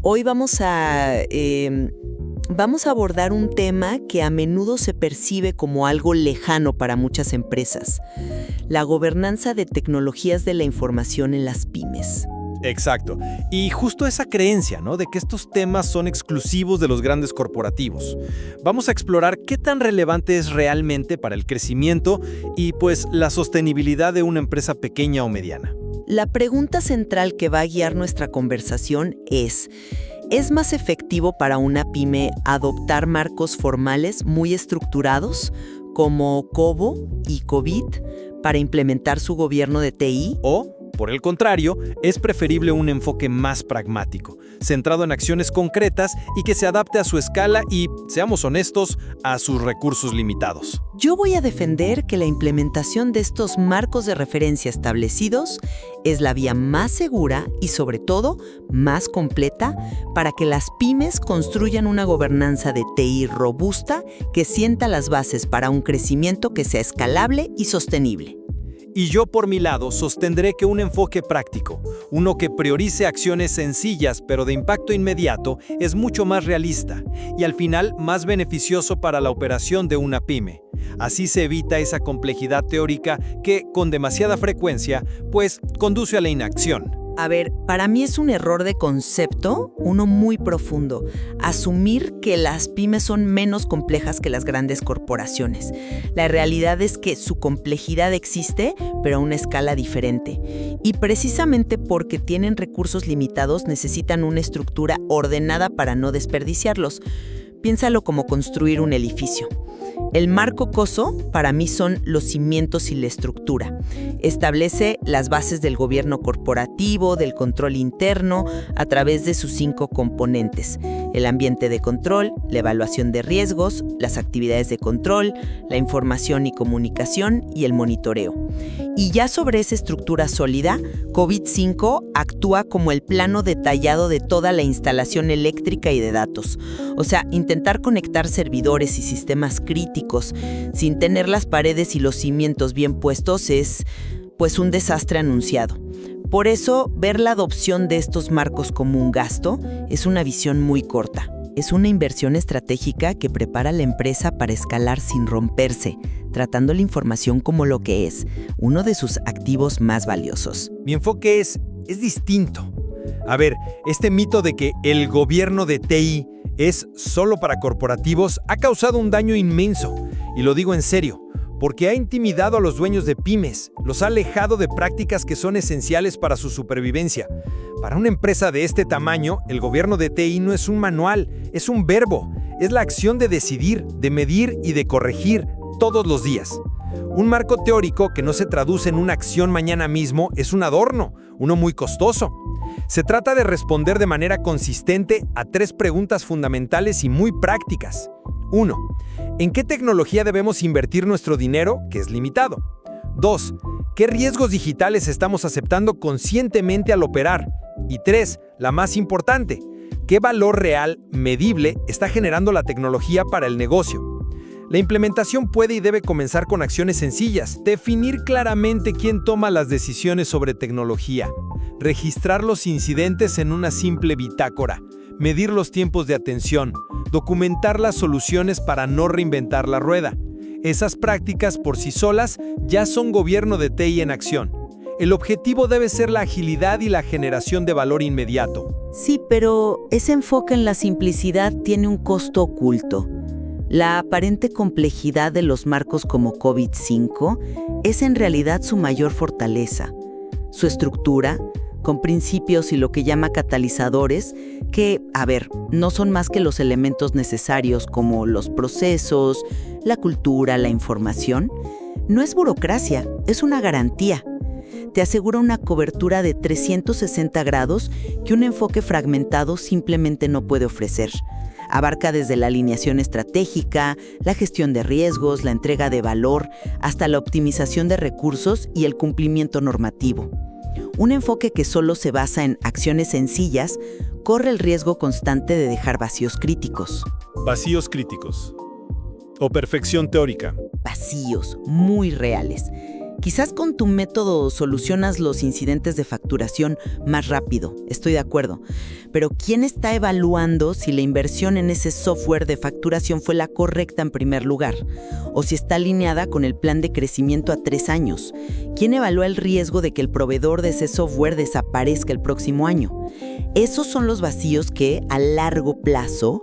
Hoy vamos a abordar un tema que a menudo se percibe como algo lejano para muchas empresas: la gobernanza de tecnologías de la información en las pymes. Exacto. Y justo esa creencia, ¿no?, de que estos temas son exclusivos de los grandes corporativos. Vamos a explorar qué tan relevante es realmente para el crecimiento y, pues, la sostenibilidad de una empresa pequeña o mediana. La pregunta central que va a guiar nuestra conversación ¿es más efectivo para una pyme adoptar marcos formales muy estructurados, como COBO y COVID, para implementar su gobierno de TI? O, por el contrario, es preferible un enfoque más pragmático, centrado en acciones concretas y que se adapte a su escala y, seamos honestos, a sus recursos limitados. Yo voy a defender que la implementación de estos marcos de referencia establecidos es la vía más segura y, sobre todo, más completa para que las pymes construyan una gobernanza de TI robusta que sienta las bases para un crecimiento que sea escalable y sostenible. Y yo, por mi lado, sostendré que un enfoque práctico, uno que priorice acciones sencillas pero de impacto inmediato, es mucho más realista y al final más beneficioso para la operación de una pyme. Así se evita esa complejidad teórica que, con demasiada frecuencia, pues conduce a la inacción. A ver, para mí es un error de concepto, uno muy profundo, asumir que las pymes son menos complejas que las grandes corporaciones. La realidad es que su complejidad existe, pero a una escala diferente. Y precisamente porque tienen recursos limitados, necesitan una estructura ordenada para no desperdiciarlos. Piénsalo como construir un edificio. El marco COSO, para mí, son los cimientos y la estructura. Establece las bases del gobierno corporativo, del control interno, a través de sus 5 componentes: el ambiente de control, la evaluación de riesgos, las actividades de control, la información y comunicación y el monitoreo. Y ya sobre esa estructura sólida, COVID-5 actúa como el plano detallado de toda la instalación eléctrica y de datos. O sea, intentar conectar servidores y sistemas críticos sin tener las paredes y los cimientos bien puestos es, pues, un desastre anunciado. Por eso, ver la adopción de estos marcos como un gasto es una visión muy corta. Es una inversión estratégica que prepara a la empresa para escalar sin romperse, tratando la información como lo que es, uno de sus activos más valiosos. Mi enfoque es distinto. A ver, este mito de que el gobierno de TI es solo para corporativos ha causado un daño inmenso, y lo digo en serio, porque ha intimidado a los dueños de pymes, los ha alejado de prácticas que son esenciales para su supervivencia. Para una empresa de este tamaño, el gobierno de TI no es un manual, es un verbo, es la acción de decidir, de medir y de corregir todos los días. Un marco teórico que no se traduce en una acción mañana mismo es un adorno, uno muy costoso. Se trata de responder de manera consistente a 3 preguntas fundamentales y muy prácticas. 1. ¿En qué tecnología debemos invertir nuestro dinero, que es limitado? 2. ¿Qué riesgos digitales estamos aceptando conscientemente al operar? Y 3. La más importante, ¿qué valor real, medible, está generando la tecnología para el negocio? La implementación puede y debe comenzar con acciones sencillas. Definir claramente quién toma las decisiones sobre tecnología. Registrar los incidentes en una simple bitácora. Medir los tiempos de atención. Documentar las soluciones para no reinventar la rueda. Esas prácticas por sí solas ya son gobierno de TI en acción. El objetivo debe ser la agilidad y la generación de valor inmediato. Sí, pero ese enfoque en la simplicidad tiene un costo oculto. La aparente complejidad de los marcos como COVID-5 es en realidad su mayor fortaleza. Su estructura, con principios y lo que llama catalizadores, que, no son más que los elementos necesarios como los procesos, la cultura, la información, no es burocracia, es una garantía. Te asegura una cobertura de 360 grados que un enfoque fragmentado simplemente no puede ofrecer. Abarca desde la alineación estratégica, la gestión de riesgos, la entrega de valor, hasta la optimización de recursos y el cumplimiento normativo. Un enfoque que solo se basa en acciones sencillas corre el riesgo constante de dejar vacíos críticos. Vacíos críticos. O perfección teórica. Vacíos muy reales. Quizás con tu método solucionas los incidentes de facturación más rápido, estoy de acuerdo. Pero ¿quién está evaluando si la inversión en ese software de facturación fue la correcta en primer lugar? O si está alineada con el plan de crecimiento a 3 años. ¿Quién evalúa el riesgo de que el proveedor de ese software desaparezca el próximo año? Esos son los vacíos que, a largo plazo,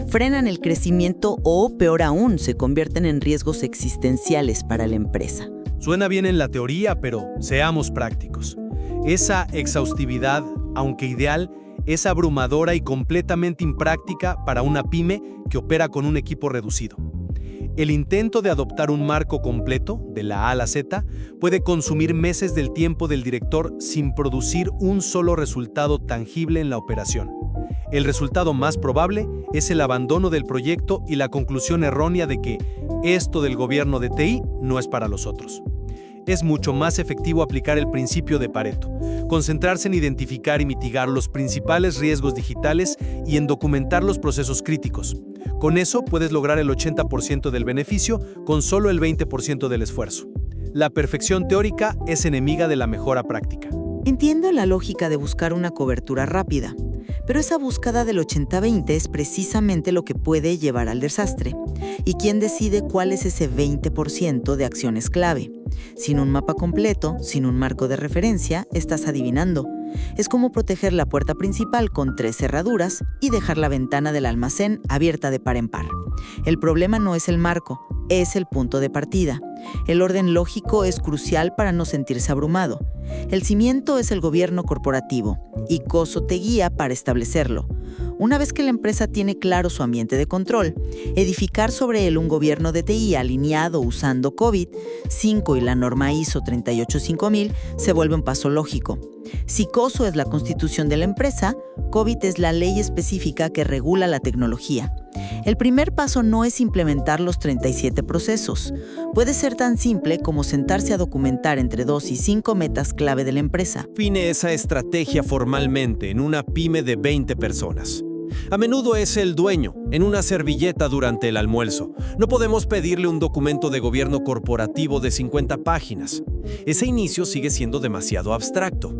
frenan el crecimiento o, peor aún, se convierten en riesgos existenciales para la empresa. Suena bien en la teoría, pero seamos prácticos. Esa exhaustividad, aunque ideal, es abrumadora y completamente impráctica para una pyme que opera con un equipo reducido. El intento de adoptar un marco completo, de la A a la Z, puede consumir meses del tiempo del director sin producir un solo resultado tangible en la operación. El resultado más probable es el abandono del proyecto y la conclusión errónea de que esto del gobierno de TI no es para los otros. Es mucho más efectivo aplicar el principio de Pareto, concentrarse en identificar y mitigar los principales riesgos digitales y en documentar los procesos críticos. Con eso puedes lograr el 80% del beneficio con solo el 20% del esfuerzo. La perfección teórica es enemiga de la mejora práctica. Entiendo la lógica de buscar una cobertura rápida, pero esa búsqueda del 80-20 es precisamente lo que puede llevar al desastre. ¿Y quién decide cuál es ese 20% de acciones clave? Sin un mapa completo, sin un marco de referencia, estás adivinando. Es como proteger la puerta principal con 3 cerraduras y dejar la ventana del almacén abierta de par en par. El problema no es el marco, es el punto de partida. El orden lógico es crucial para no sentirse abrumado. El cimiento es el gobierno corporativo y COSO te guía para establecerlo. Una vez que la empresa tiene claro su ambiente de control, edificar sobre él un gobierno de TI alineado usando COVID-5 y la norma ISO 3805000 se vuelve un paso lógico. Si COSO es la constitución de la empresa, COVID es la ley específica que regula la tecnología. El primer paso no es implementar los 37 procesos. Puede ser tan simple como sentarse a documentar entre 2 y 5 metas clave de la empresa. Define esa estrategia formalmente en una pyme de 20 personas. A menudo es el dueño, en una servilleta durante el almuerzo. No podemos pedirle un documento de gobierno corporativo de 50 páginas. Ese inicio sigue siendo demasiado abstracto.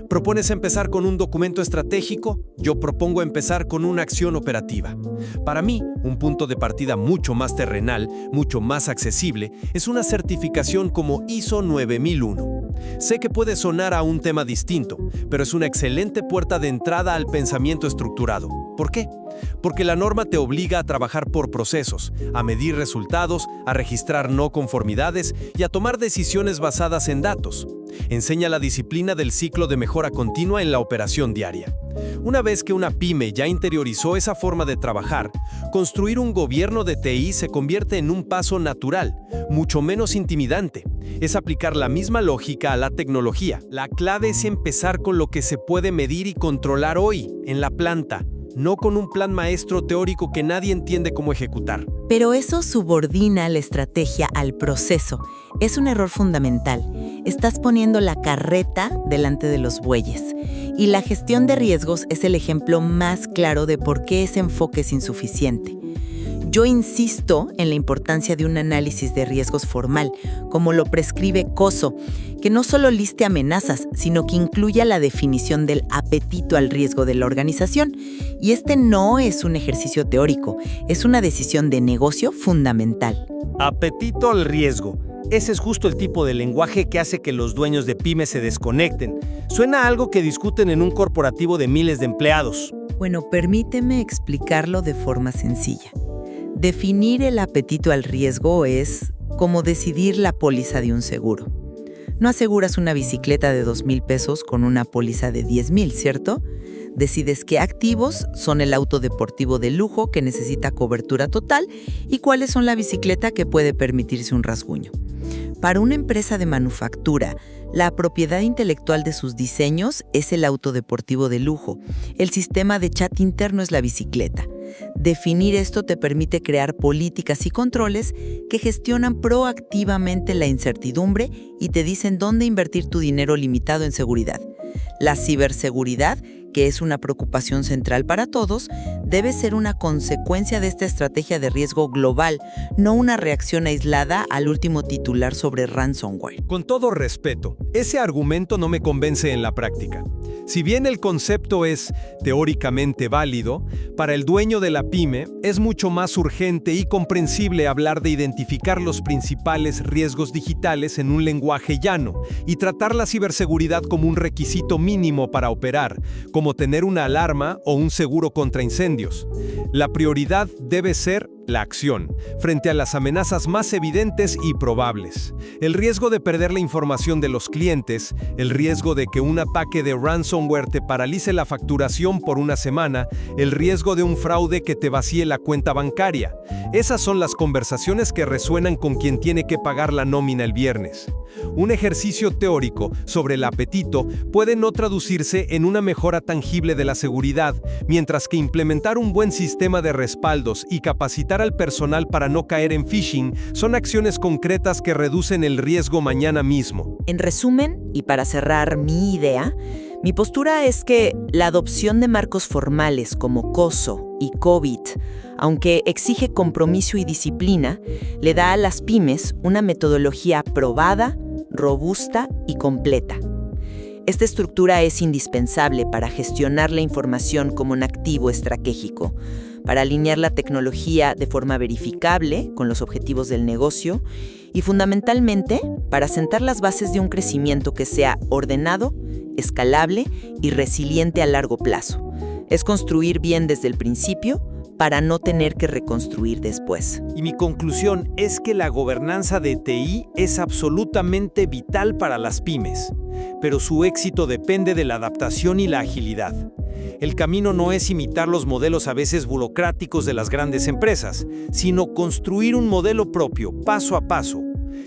¿Propones empezar con un documento estratégico? Yo propongo empezar con una acción operativa. Para mí, un punto de partida mucho más terrenal, mucho más accesible, es una certificación como ISO 9001. Sé que puede sonar a un tema distinto, pero es una excelente puerta de entrada al pensamiento estructurado. ¿Por qué? Porque la norma te obliga a trabajar por procesos, a medir resultados, a registrar no conformidades y a tomar decisiones basadas en datos. Enseña la disciplina del ciclo de mejora continua en la operación diaria. Una vez que una pyme ya interiorizó esa forma de trabajar, construir un gobierno de TI se convierte en un paso natural, mucho menos intimidante. Es aplicar la misma lógica a la tecnología. La clave es empezar con lo que se puede medir y controlar hoy, en la planta, no con un plan maestro teórico que nadie entiende cómo ejecutar. Pero eso subordina la estrategia al proceso. Es un error fundamental. Estás poniendo la carreta delante de los bueyes. Y la gestión de riesgos es el ejemplo más claro de por qué ese enfoque es insuficiente. Yo insisto en la importancia de un análisis de riesgos formal, como lo prescribe COSO, que no solo liste amenazas, sino que incluya la definición del apetito al riesgo de la organización. Y este no es un ejercicio teórico, es una decisión de negocio fundamental. Apetito al riesgo. Ese es justo el tipo de lenguaje que hace que los dueños de pymes se desconecten. Suena a algo que discuten en un corporativo de miles de empleados. Bueno, permíteme explicarlo de forma sencilla. Definir el apetito al riesgo es como decidir la póliza de un seguro. No aseguras una bicicleta de 2,000 pesos con una póliza de 10,000, ¿cierto? Decides qué activos son el auto deportivo de lujo que necesita cobertura total y cuáles son la bicicleta que puede permitirse un rasguño. Para una empresa de manufactura, la propiedad intelectual de sus diseños es el auto deportivo de lujo. El sistema de chat interno es la bicicleta. Definir esto te permite crear políticas y controles que gestionan proactivamente la incertidumbre y te dicen dónde invertir tu dinero limitado en seguridad. La ciberseguridad que es una preocupación central para todos, debe ser una consecuencia de esta estrategia de riesgo global, no una reacción aislada al último titular sobre ransomware. Con todo respeto, ese argumento no me convence en la práctica. Si bien el concepto es teóricamente válido, para el dueño de la pyme es mucho más urgente y comprensible hablar de identificar los principales riesgos digitales en un lenguaje llano y tratar la ciberseguridad como un requisito mínimo para operar, como tener una alarma o un seguro contra incendios. La prioridad debe ser la acción, frente a las amenazas más evidentes y probables. El riesgo de perder la información de los clientes, el riesgo de que un ataque de ransomware te paralice la facturación por una semana, el riesgo de un fraude que te vacíe la cuenta bancaria. Esas son las conversaciones que resuenan con quien tiene que pagar la nómina el viernes. Un ejercicio teórico sobre el apetito puede no traducirse en una mejora tangible de la seguridad, mientras que implementar un buen sistema de respaldos y capacitar al personal para no caer en phishing son acciones concretas que reducen el riesgo mañana mismo. En resumen, y para cerrar mi idea, mi postura es que la adopción de marcos formales como COSO y COBIT, aunque exige compromiso y disciplina, le da a las pymes una metodología probada, robusta y completa. Esta estructura es indispensable para gestionar la información como un activo estratégico, para alinear la tecnología de forma verificable con los objetivos del negocio y fundamentalmente para sentar las bases de un crecimiento que sea ordenado, escalable y resiliente a largo plazo. Es construir bien desde el principio para no tener que reconstruir después. Y mi conclusión es que la gobernanza de TI es absolutamente vital para las pymes, pero su éxito depende de la adaptación y la agilidad. El camino no es imitar los modelos a veces burocráticos de las grandes empresas, sino construir un modelo propio, paso a paso.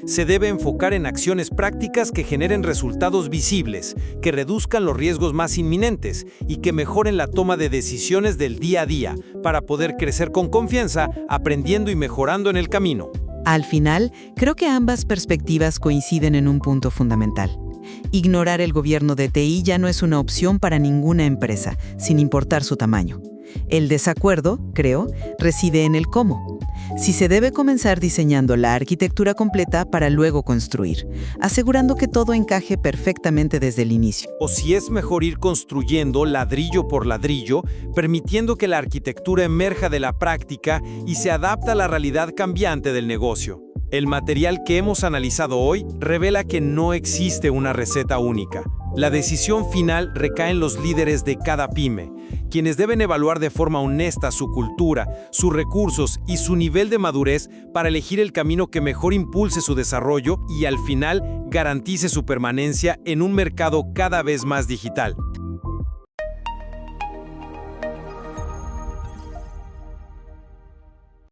Se debe enfocar en acciones prácticas que generen resultados visibles, que reduzcan los riesgos más inminentes y que mejoren la toma de decisiones del día a día para poder crecer con confianza, aprendiendo y mejorando en el camino. Al final, creo que ambas perspectivas coinciden en un punto fundamental. Ignorar el gobierno de TI ya no es una opción para ninguna empresa, sin importar su tamaño. El desacuerdo, creo, reside en el cómo. Si se debe comenzar diseñando la arquitectura completa para luego construir, asegurando que todo encaje perfectamente desde el inicio. O si es mejor ir construyendo ladrillo por ladrillo, permitiendo que la arquitectura emerja de la práctica y se adapte a la realidad cambiante del negocio. El material que hemos analizado hoy revela que no existe una receta única. La decisión final recae en los líderes de cada pyme, quienes deben evaluar de forma honesta su cultura, sus recursos y su nivel de madurez para elegir el camino que mejor impulse su desarrollo y al final garantice su permanencia en un mercado cada vez más digital.